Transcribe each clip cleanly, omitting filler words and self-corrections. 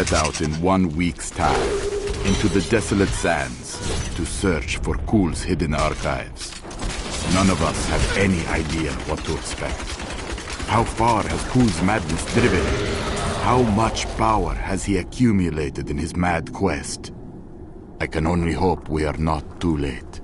set out in 1 week's time into the desolate sands to search for Kul's hidden archives. None of us have any idea what to expect. How far has Kul's madness driven him? How much power has he accumulated in his mad quest? I can only hope we are not too late.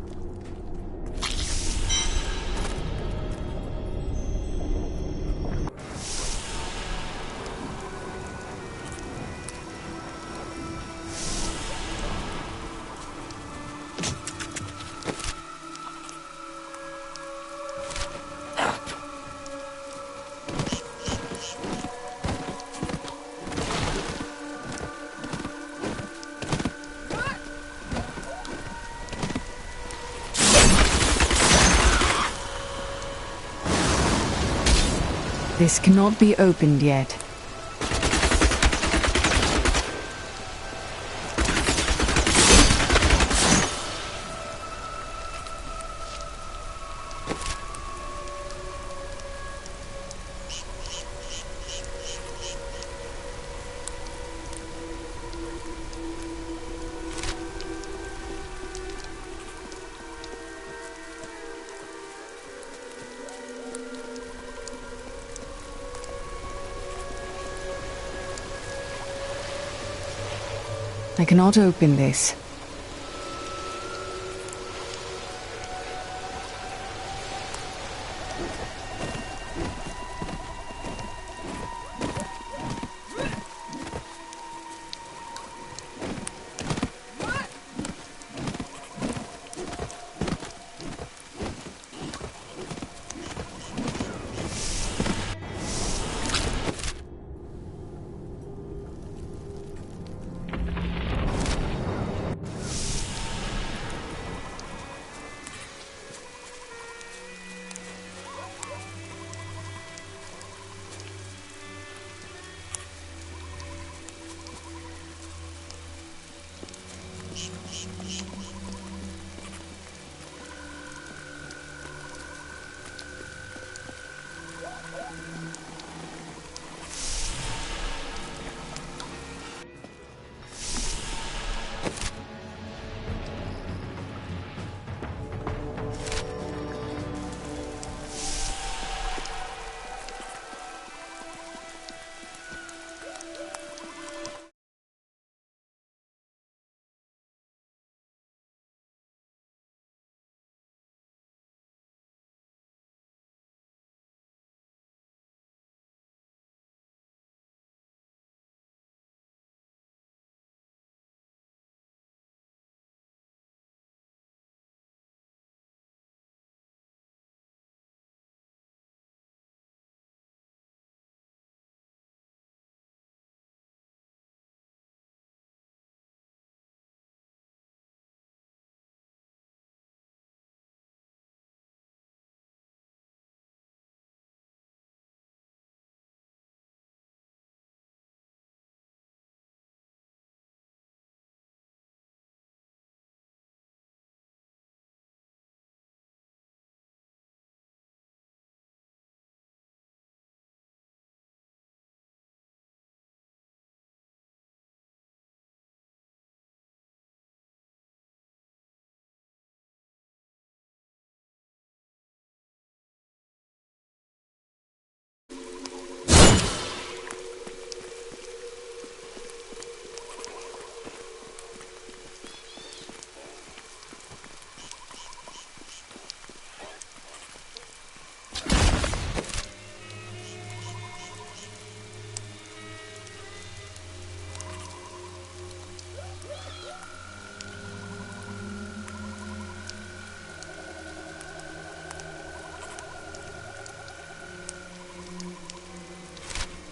This cannot be opened yet. I cannot open this.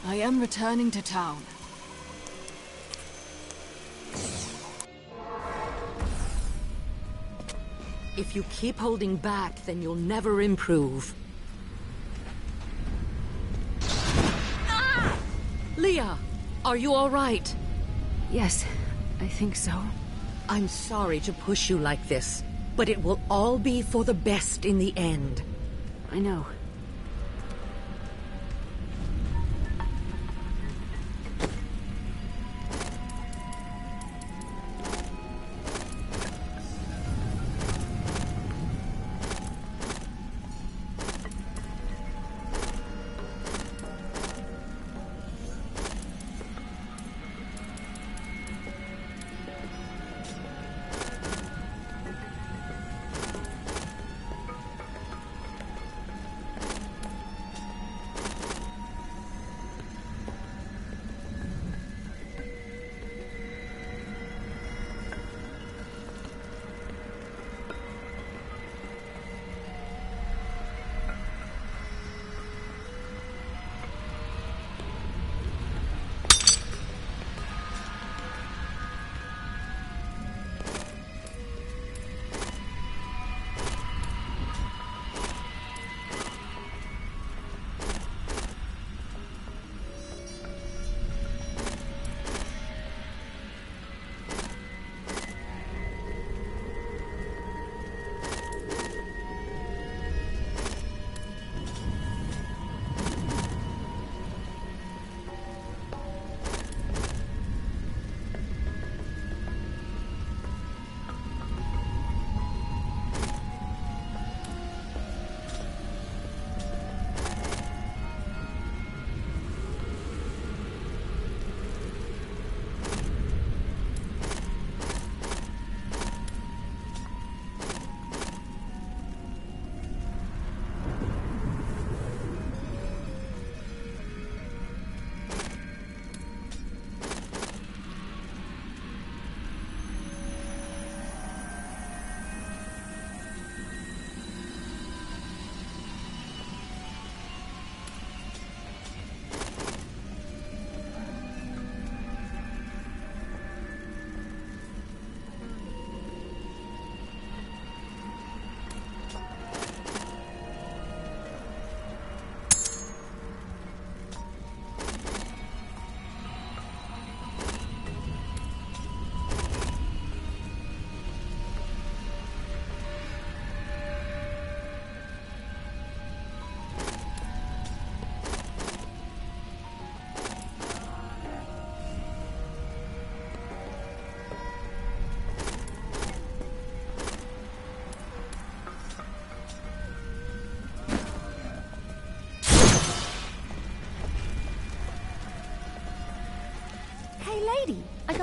I am returning to town. If you keep holding back, then you'll never improve. Ah! Leah, are you all right? Yes, I think so. I'm sorry to push you like this, but it will all be for the best in the end. I know.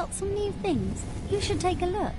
out some new things. You should take a look.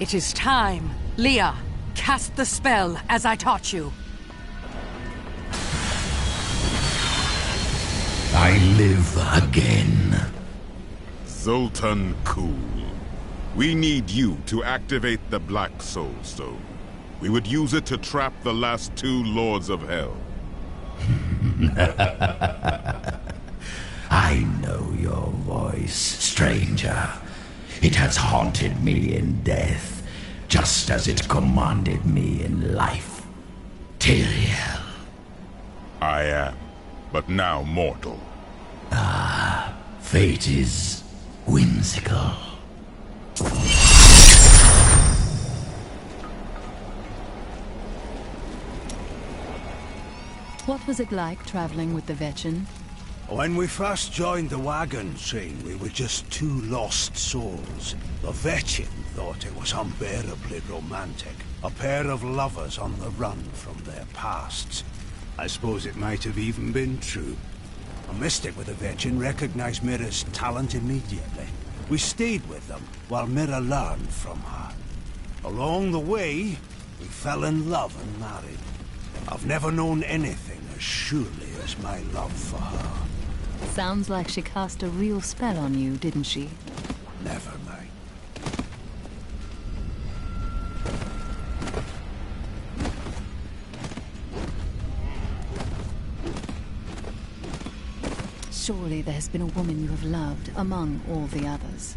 It is time. Leah, cast the spell as I taught you. I live again. Zoltan Kuhl. We need you to activate the Black Soul Stone. We would use it to trap the last two Lords of Hell. I know your voice, stranger. It has haunted me in death, just as it commanded me in life. Tyrael. I am, but now mortal. Fate is whimsical. What was it like traveling with the Vetchin? When we first joined the wagon train, we were just two lost souls. The Vetchin thought it was unbearably romantic. A pair of lovers on the run from their pasts. I suppose it might have even been true. A mystic with the Vetchin recognized Mira's talent immediately. We stayed with them while Mira learned from her. Along the way, we fell in love and married. I've never known anything as surely as my love for her. Sounds like she cast a real spell on you, didn't she? Never mind. Surely there's been a woman you have loved among all the others.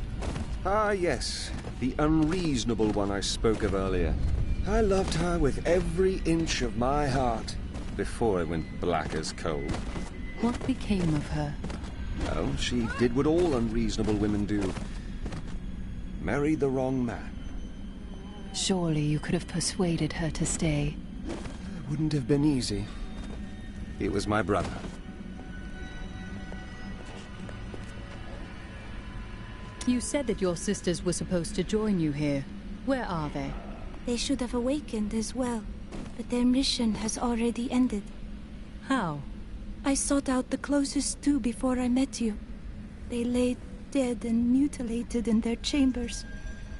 Ah, yes. The unreasonable one I spoke of earlier. I loved her with every inch of my heart before it went black as coal. What became of her? Oh, she did what all unreasonable women do. Married the wrong man. Surely you could have persuaded her to stay. It wouldn't have been easy. It was my brother. You said that your sisters were supposed to join you here. Where are they? They should have awakened as well, but their mission has already ended. How? I sought out the closest two before I met you. They lay dead and mutilated in their chambers.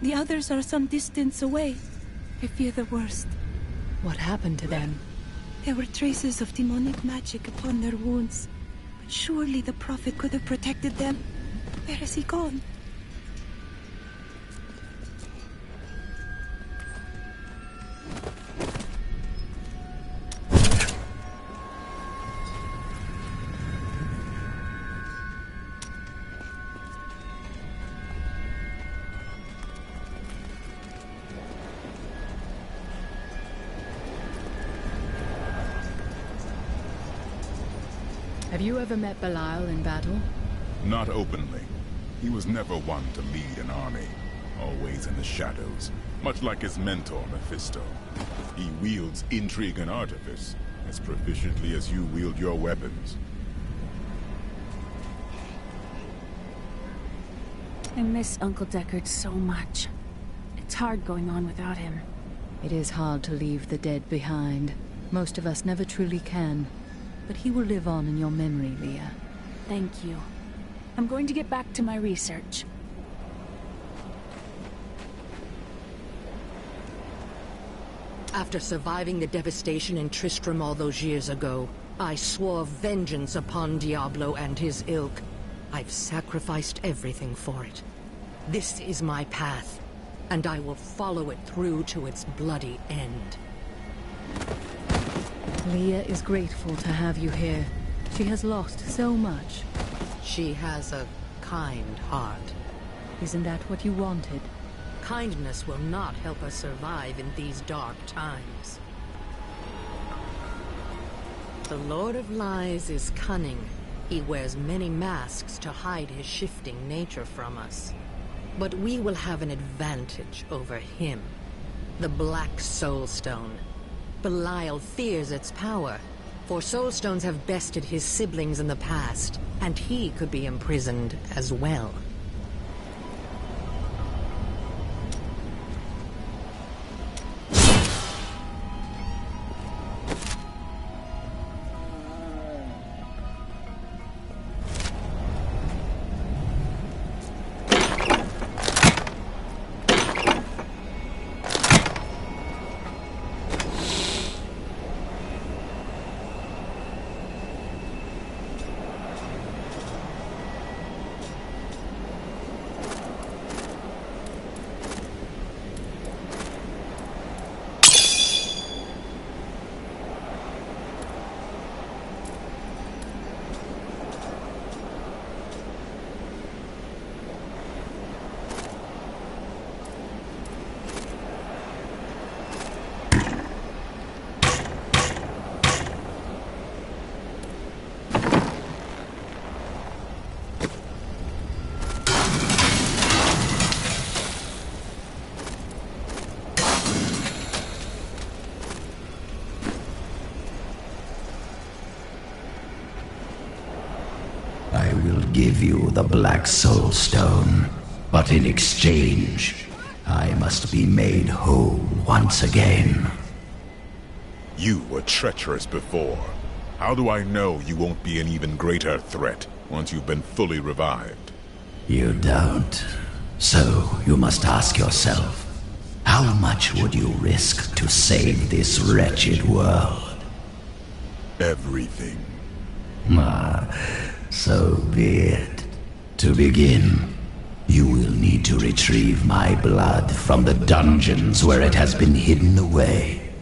The others are some distance away. I fear the worst. What happened to them? There were traces of demonic magic upon their wounds. But surely the Prophet could have protected them. Where has he gone? Have you ever met Belial in battle? Not openly. He was never one to lead an army. Always in the shadows, much like his mentor, Mephisto. He wields intrigue and artifice as proficiently as you wield your weapons. I miss Uncle Deckard so much. It's hard going on without him. It is hard to leave the dead behind. Most of us never truly can. But he will live on in your memory, Leah. Thank you. I'm going to get back to my research. After surviving the devastation in Tristram all those years ago, I swore vengeance upon Diablo and his ilk. I've sacrificed everything for it. This is my path, and I will follow it through to its bloody end. Leah is grateful to have you here. She has lost so much. She has a kind heart. Isn't that what you wanted? Kindness will not help us survive in these dark times. The Lord of Lies is cunning. He wears many masks to hide his shifting nature from us. But we will have an advantage over him. The Black Soul Stone. Belial fears its power, for Soulstones have bested his siblings in the past, and he could be imprisoned as well. give you the Black Soul Stone, but in exchange, I must be made whole once again. You were treacherous before. How do I know you won't be an even greater threat once you've been fully revived? You don't. So you must ask yourself, how much would you risk to save this wretched world? Everything. So be it. To begin, you will need to retrieve my blood from the dungeons where it has been hidden away.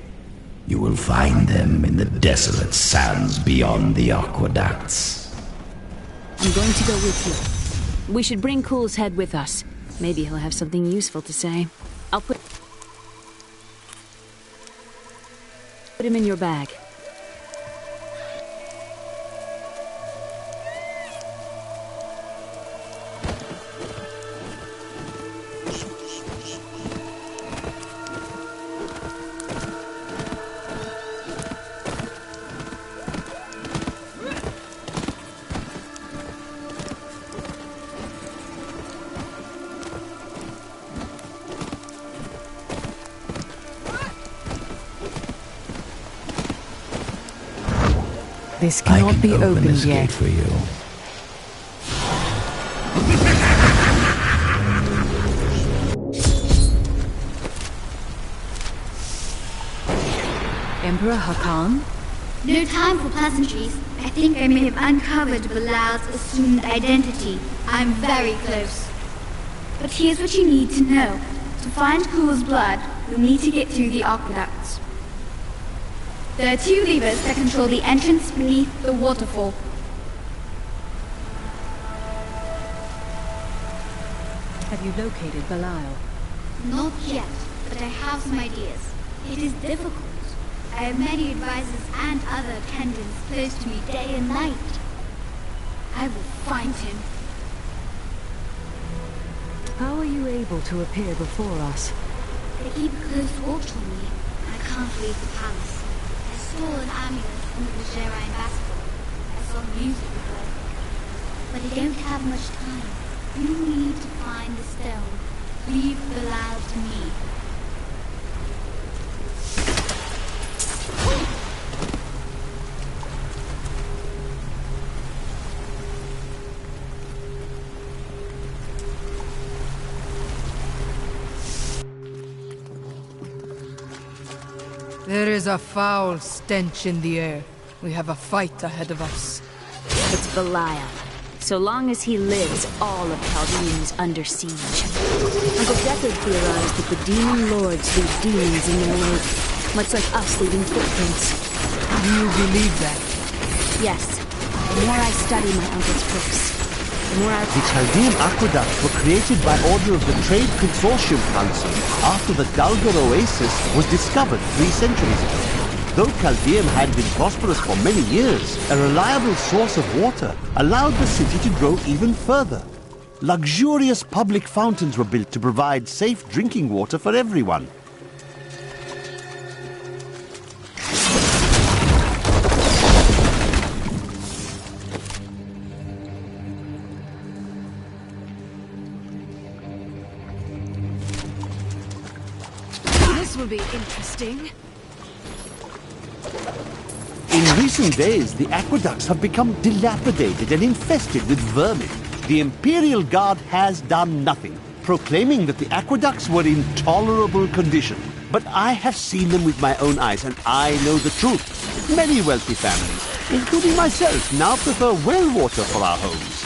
You will find them in the desolate sands beyond the aqueducts. I'm going to go with you. We should bring Cool's head with us. Maybe he'll have something useful to say. I'll put him in your bag. This cannot be opened this yet. gate for you. Emperor Hakan? No time for pleasantries. I think I may have uncovered Bilal's assumed identity. I'm very close. But here's what you need to know. To find Cool's blood, you'll need to get through the aqueducts. There are two levers that control the entrance beneath the waterfall. Have you located Belial? Not yet, but I have some ideas. It is difficult. I have many advisors and other attendants close to me day and night. I will find him. How are you able to appear before us? They keep a close watch on me. I can't leave the palace. I saw an amulet under the Jedi ambassador. I saw music before. But I don't have much time. You need to find the stone. Leave Bilal to me. There is a foul stench in the air. We have a fight ahead of us. It's Belial. So long as he lives, all of Chaldean is under siege. Uncle Deckard theorized that the demon lords leave demons in their wake, much like us leaving footprints. Do you believe that? Yes. The more I study my uncle's books, the more I... The Chaldean aqueducts were created by order of the Trade Consortium Council after the Dalgar Oasis was discovered 3 centuries ago. Though Chaldean had been prosperous for many years, a reliable source of water allowed the city to grow even further. Luxurious public fountains were built to provide safe drinking water for everyone. This will be interesting. In recent days, the aqueducts have become dilapidated and infested with vermin. The Imperial Guard has done nothing, proclaiming that the aqueducts were in tolerable condition. But I have seen them with my own eyes, and I know the truth. Many wealthy families, including myself, now prefer well water for our homes.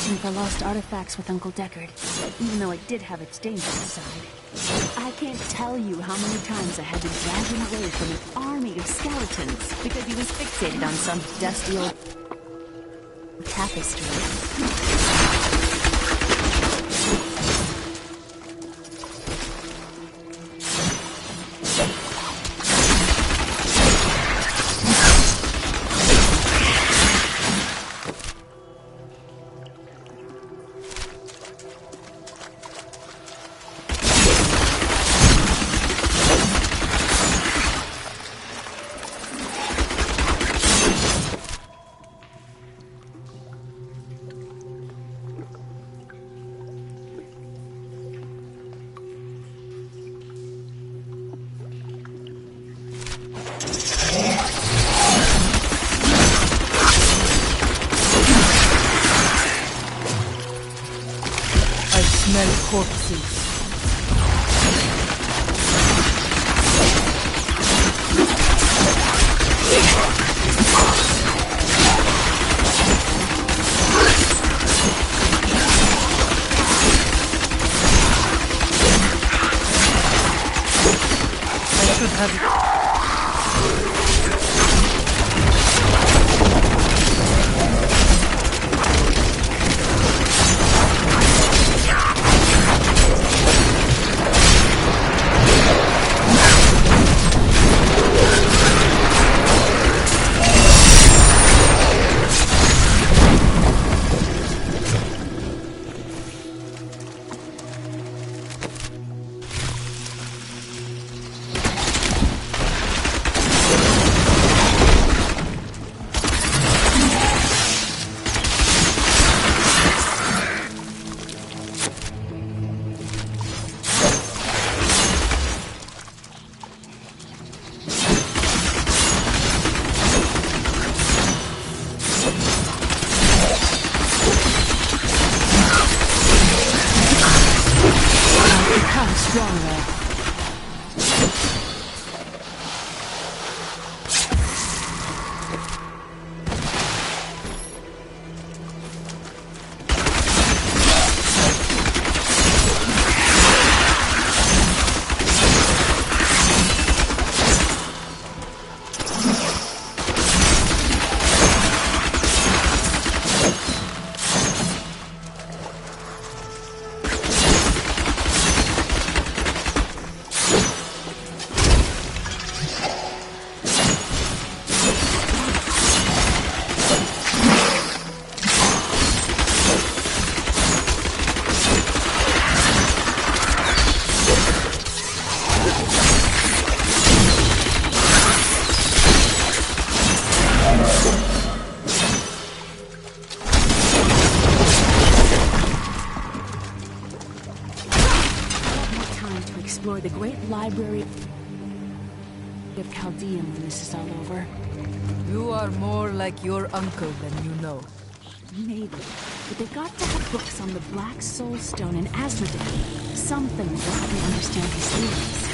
searching for lost artifacts with Uncle Deckard, even though it did have its dangerous side. I can't tell you how many times I had to drag him away from an army of skeletons because he was fixated on some dusty old tapestry. Corpses. I should have it. The great library of Chaldean when this is all over. You are more like your uncle than you know. Maybe, but they've got to have books on the Black Soul Stone and Asmodee. Something will help me understand his theories.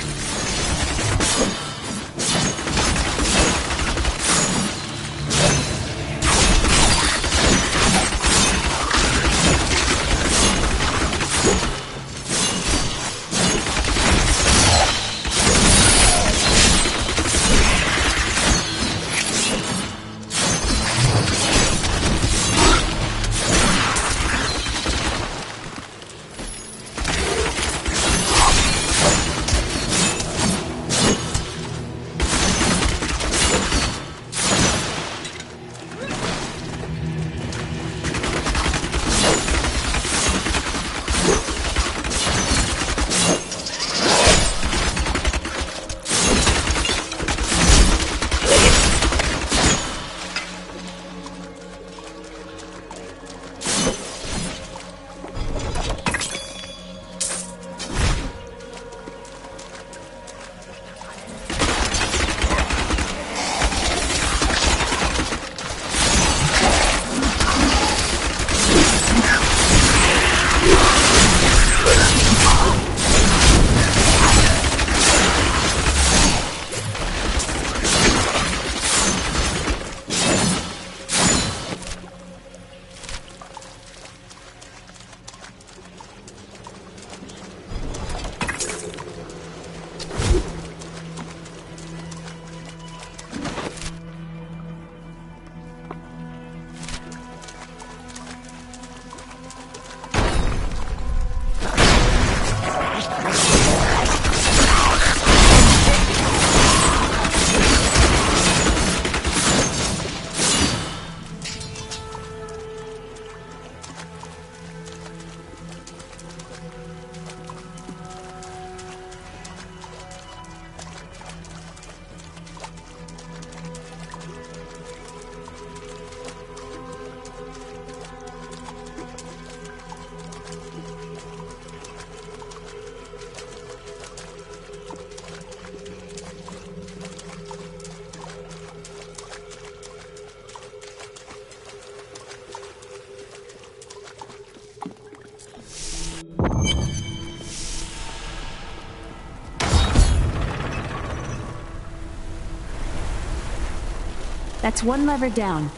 That's one lever down.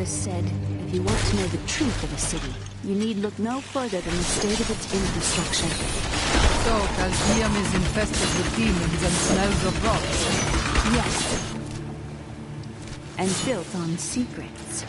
Said, if you want to know the truth of a city, you need look no further than the state of its infrastructure. So, Caldeum is infested with demons and smells of rot. Yes. And built on secrets.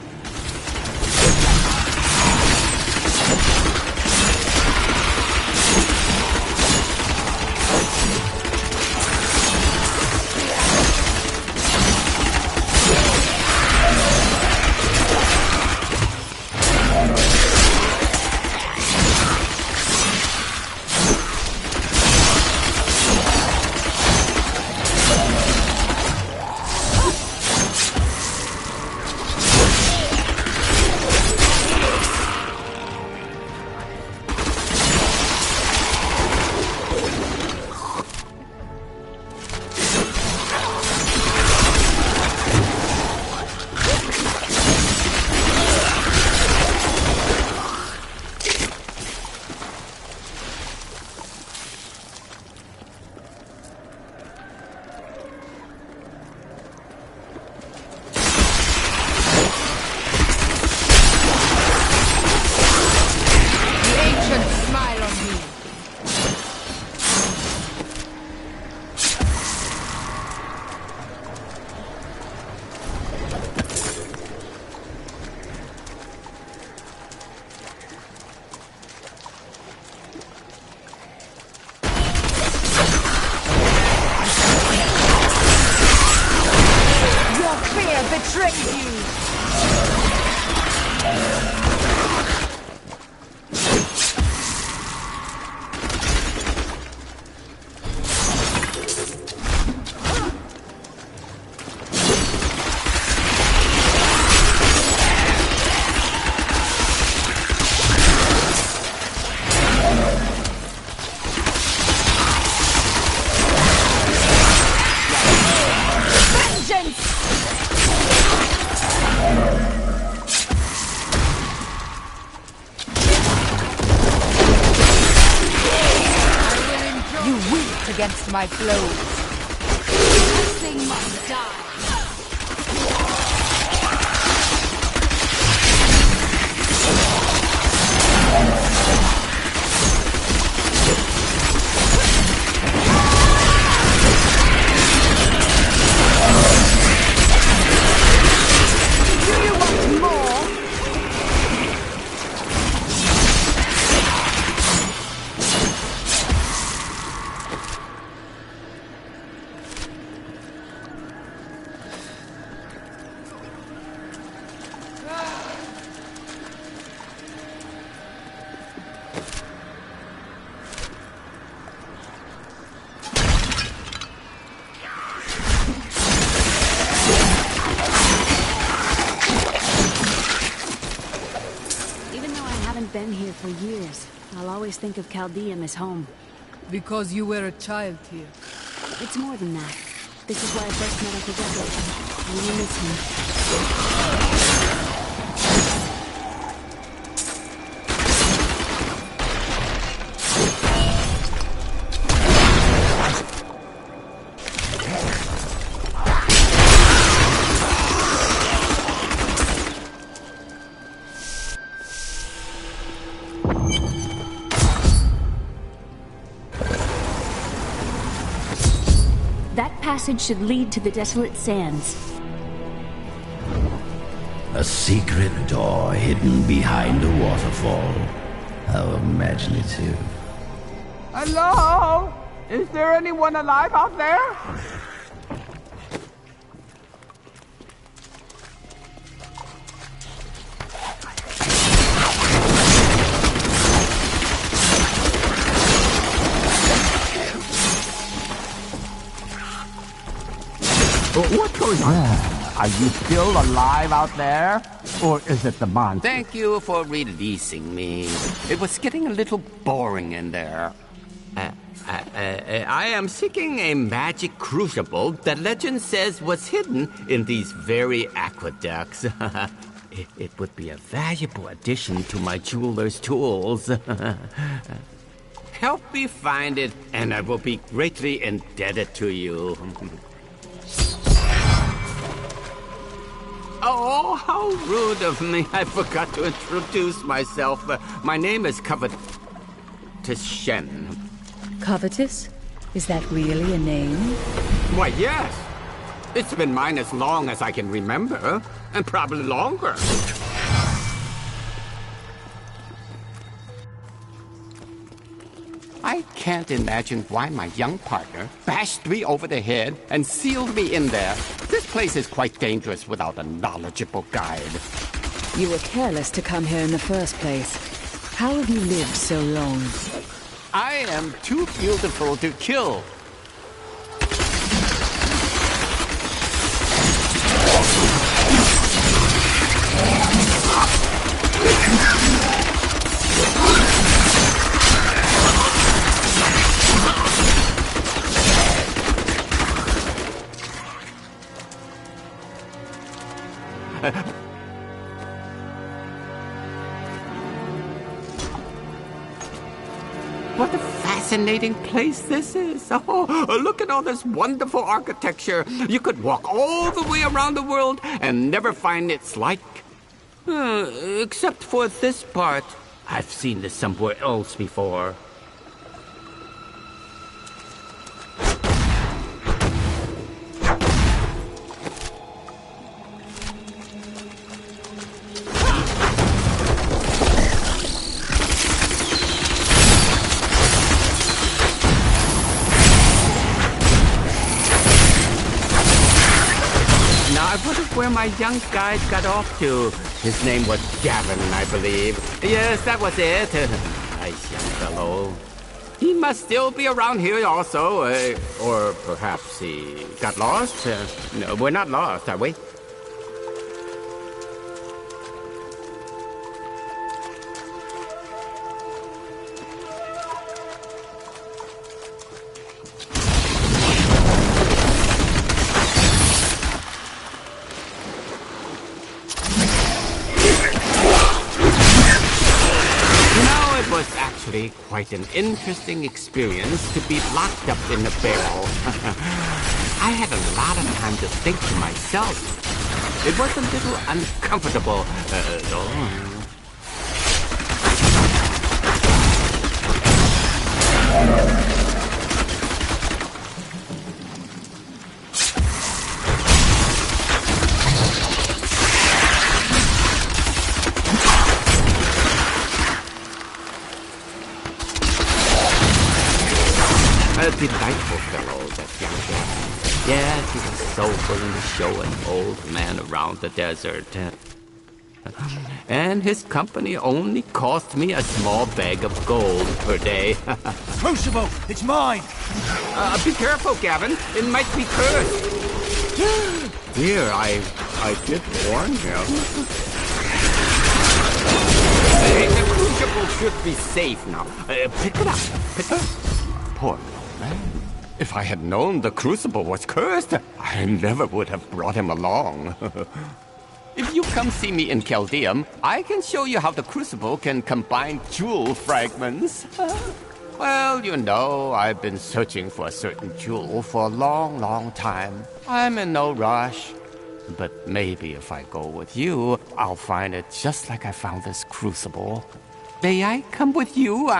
Against my blows. This thing must die. Do you want more? Been here for years. I'll always think of Caldeum as home. Because you were a child here. It's more than that. This is why I first met Uncle Deckard. I really miss him. That passage should lead to the Desolate Sands. A secret door hidden behind a waterfall. How imaginative. Hello? Is there anyone alive out there? going on? Are you still alive out there? Or is it the monster? Thank you for releasing me. It was getting a little boring in there. I am seeking a magic crucible that legend says was hidden in these very aqueducts. It would be a valuable addition to my jeweler's tools. Help me find it, and I will be greatly indebted to you. Oh, how rude of me. I forgot to introduce myself. My name is Covetous Shen. Covetous? Is that really a name? Why, yes. It's been mine as long as I can remember, and probably longer. I can't imagine why my young partner bashed me over the head and sealed me in there. This place is quite dangerous without a knowledgeable guide. You were careless to come here in the first place. How have you lived so long? I am too beautiful to kill. What a fascinating place this is. Oh, look at all this wonderful architecture. You could walk all the way around the world and never find its like. Except for this part. I've seen this somewhere else before. Where my young guide got off to. His name was Gavin, I believe. Yes, that was it. Nice young fellow. He must still be around here also. Or perhaps he got lost. No, we're not lost, are we? Quite an interesting experience to be locked up in a barrel. I had a lot of time to think to myself. It was a little uncomfortable, though. A delightful fellow, that young Gavin. Yes, he was so willing to show an old man around the desert. And his company only cost me a small bag of gold per day. Crucible, it's mine! Be careful, Gavin. It might be cursed. Dear, I did warn him. The crucible should be safe now. Pick it up. Pick it up. Poor man. If I had known the crucible was cursed, I never would have brought him along. If you come see me in Chaldeum, I can show you how the crucible can combine jewel fragments. Well, you know, I've been searching for a certain jewel for a long, long time. I'm in no rush. But maybe if I go with you, I'll find it just like I found this crucible. May I come with you on